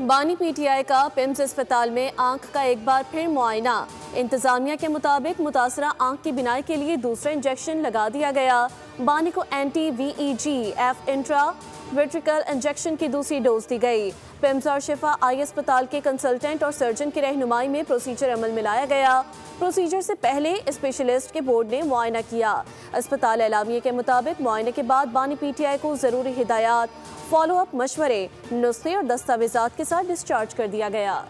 बानी पीटीआई का पिम्स अस्पताल में आंख का एक बार फिर मुआयना। इंतजामिया के मुताबिक मुतासरा आंख की बिनाई के लिए दूसरा इंजेक्शन लगा दिया गया। बानी को एंटी VEGF इंट्रा वेट्रिकल इंजेक्शन की दूसरी डोज दी गई। पिम्स और शिफा आई अस्पताल के कंसल्टेंट और सर्जन की रहनुमाई में प्रोसीजर अमल में लाया गया। प्रोसीजर से पहले स्पेशलिस्ट के बोर्ड ने मुआयना किया। अस्पताल एलामिया के मुताबिक मुआयने के बाद बानी पीटीआई को जरूरी हिदायत, फॉलो अप मशवरे, नुस्खे और दस्तावेजात के साथ डिस्चार्ज कर दिया गया।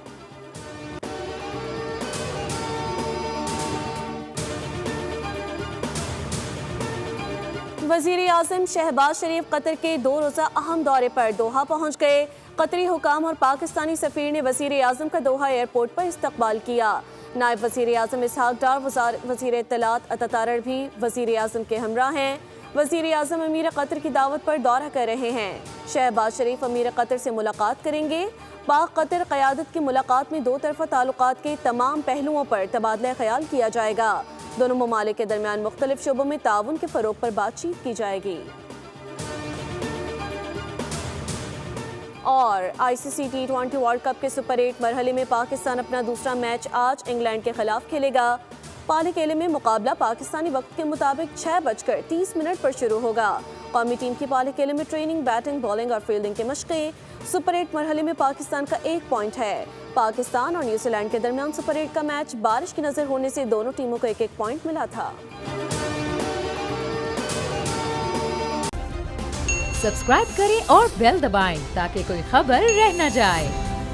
वजीर आज़म शहबाज शरीफ कतर के 2 रोज़ा अहम दौरे पर दोहा पहुँच गए। कतरी हुकाम और पाकिस्तानी सफीर ने वजीर आज़म का दोहा एयरपोर्ट पर इस्तकबाल किया। नायब वजीर आज़म इसहाक डार, वजीर इत्तलात अतातारर भी वजीर आज़म के हमरा हैं। वजीर आज़म अमीर कतर की दावत पर दौरा कर रहे हैं। शहबाज शरीफ अमीर कतर से मुलाकात करेंगे। पाक कतर क़यादत की मुलाकात में दो तरफ़ा ताल्लुकात के तमाम पहलुओं पर तबादला ख्याल किया जाएगा। दोनों ममालिक के दरमियान मुख्तलिफ शोबों में ताउन के फ़रोग पर बातचीत की जाएगी। और ICC T20 वर्ल्ड कप के सुपर 8 मरहले में पाकिस्तान अपना दूसरा मैच आज इंग्लैंड के खिलाफ खेलेगा। पाली केले में मुकाबला पाकिस्तानी वक्त के मुताबिक 6:30 पर शुरू होगा। कौमी टीम की पाली केले में ट्रेनिंग, बैटिंग, बॉलिंग और फील्डिंग के मशक़ें। सुपर 8 मरहले में पाकिस्तान का 1 पॉइंट है। पाकिस्तान और न्यूजीलैंड के दरमियान सुपर 8 का मैच बारिश की नजर होने से दोनों टीमों को 1-1 पॉइंट मिला था। सब्सक्राइब करें और बेल दबाएं ताकि कोई खबर रह न जाए।